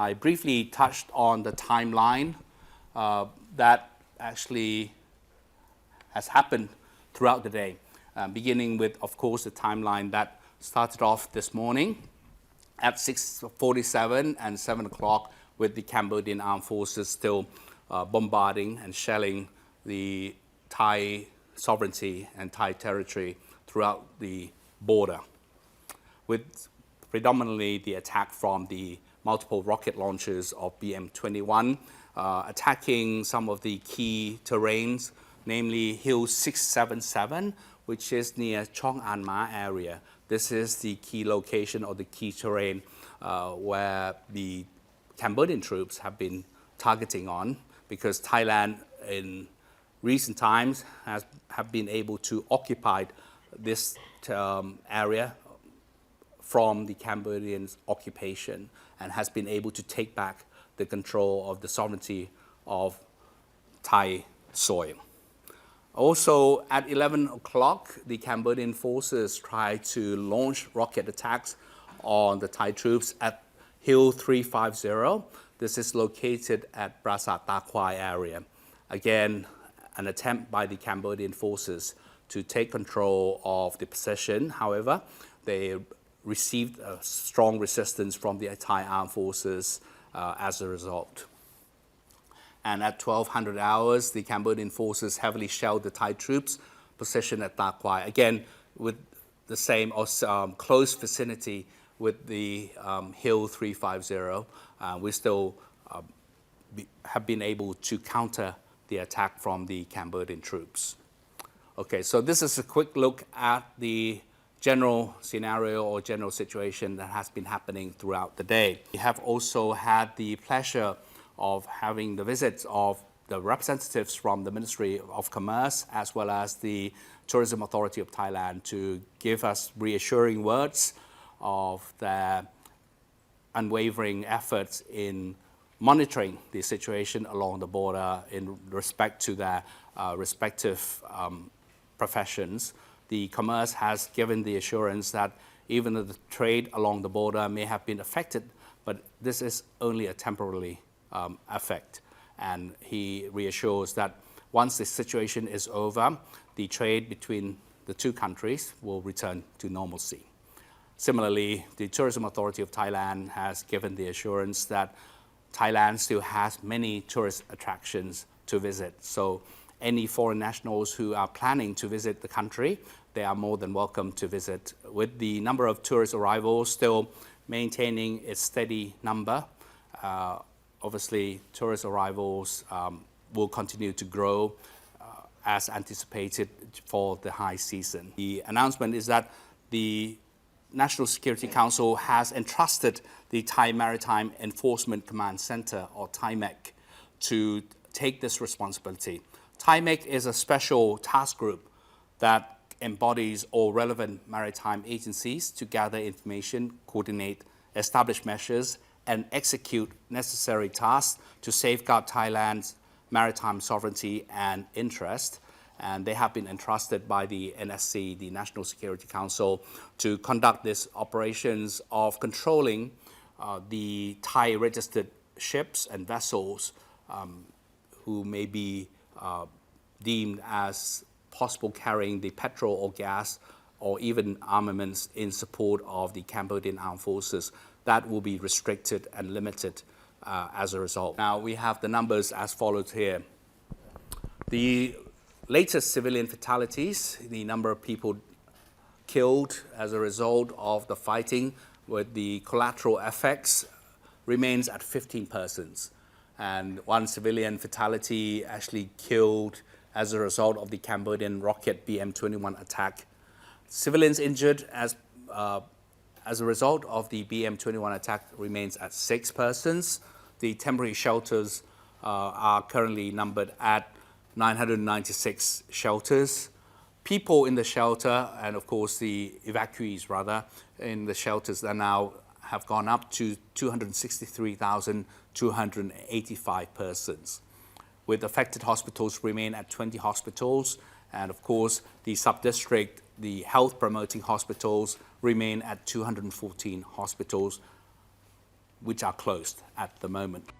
I briefly touched on the timeline that actually has happened throughout the day, beginning with, of course, the timeline that started off this morning at 6:47 and 7 o'clock with the Cambodian armed forces still bombarding and shelling the Thai sovereignty and Thai territory throughout the border, with predominantly the attack from the multiple rocket launchers of BM-21, attacking some of the key terrains, namely Hill 677, which is near Chong An Ma area. This is the key location or the key terrain where the Cambodian troops have been targeting on, because Thailand in recent times have been able to occupy this area from the Cambodian occupation and has been able to take back the control of the sovereignty of Thai soil. Also, at 11 o'clock, the Cambodian forces tried to launch rocket attacks on the Thai troops at Hill 350. This is located at Prasath Thakwai area. Again, an attempt by the Cambodian forces to take control of the position. However, they received a strong resistance from the Thai armed forces as a result. And at 1200 hours, the Cambodian forces heavily shelled the Thai troops positioned at Thakwai, again with the same or close vicinity with the Hill 350. We still have been able to counter the attack from the Cambodian troops. Okay, so this is a quick look at the general scenario or general situation that has been happening throughout the day. We have also had the pleasure of having the visits of the representatives from the Ministry of Commerce as well as the Tourism Authority of Thailand to give us reassuring words of their unwavering efforts in monitoring the situation along the border in respect to their respective professions. The Commerce has given the assurance that even though the trade along the border may have been affected, but this is only a temporary effect. And he reassures that once the situation is over, the trade between the two countries will return to normalcy. Similarly, the Tourism Authority of Thailand has given the assurance that Thailand still has many tourist attractions to visit. So any foreign nationals who are planning to visit the country, they are more than welcome to visit, with the number of tourist arrivals still maintaining its steady number. Obviously, tourist arrivals will continue to grow as anticipated for the high season. The announcement is that the National Security Council has entrusted the Thai Maritime Enforcement Command Center, or THAIMEC, to take this responsibility. THAIMEC is a special task group that embodies all relevant maritime agencies to gather information, coordinate, establish measures, and execute necessary tasks to safeguard Thailand's maritime sovereignty and interest. And they have been entrusted by the NSC, the National Security Council, to conduct these operations of controlling the Thai registered ships and vessels who may be deemed as possible carrying the petrol or gas or even armaments in support of the Cambodian armed forces. That will be restricted and limited as a result. Now we have the numbers as follows here. The latest civilian fatalities, the number of people killed as a result of the fighting with the collateral effects, remains at 15 persons. And one civilian fatality actually killed as a result of the Cambodian rocket BM-21 attack. Civilians injured as a result of the BM-21 attack remains at 6 persons. The temporary shelters are currently numbered at 996 shelters. People in the shelter, and of course the evacuees rather, in the shelters that now have gone up to 263,285 persons. With affected hospitals remain at 20 hospitals, and of course the sub-district, the health promoting hospitals remain at 214 hospitals. which are closed at the moment.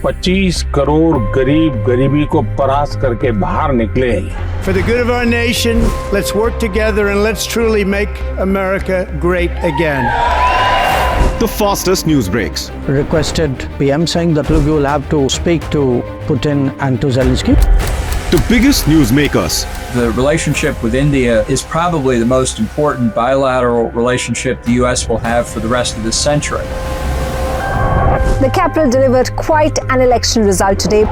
$25 crore गरीब गरीबी को परास्त करके बाहर निकले। For the good of our nation, let's work together and let's truly make America great again. The fastest news breaks. Requested PM saying that look, you will have to speak to Putin and to Zelensky. The biggest newsmakers. The relationship with India is probably the most important bilateral relationship the US will have for the rest of this century. The capital delivered quite an election result today.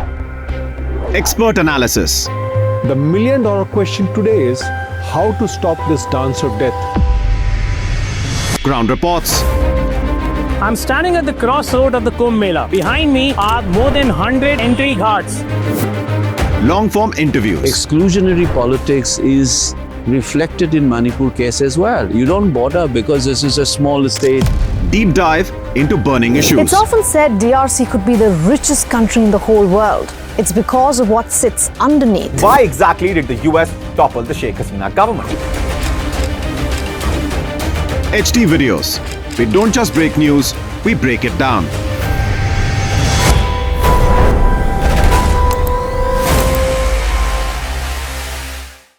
Expert analysis. The million-dollar question today is how to stop this dance of death. Ground reports. I'm standing at the crossroad of the Kumbh Mela. Behind me are more than 100 entry ghats. Long-form interviews. Exclusionary politics is reflected in Manipur case as well. You don't bother because this is a small state. Deep dive into burning issues. It's often said DRC could be the richest country in the whole world. It's because of what sits underneath. Why exactly did the US topple the Sheikh Hasina government? HT videos. We don't just break news, we break it down.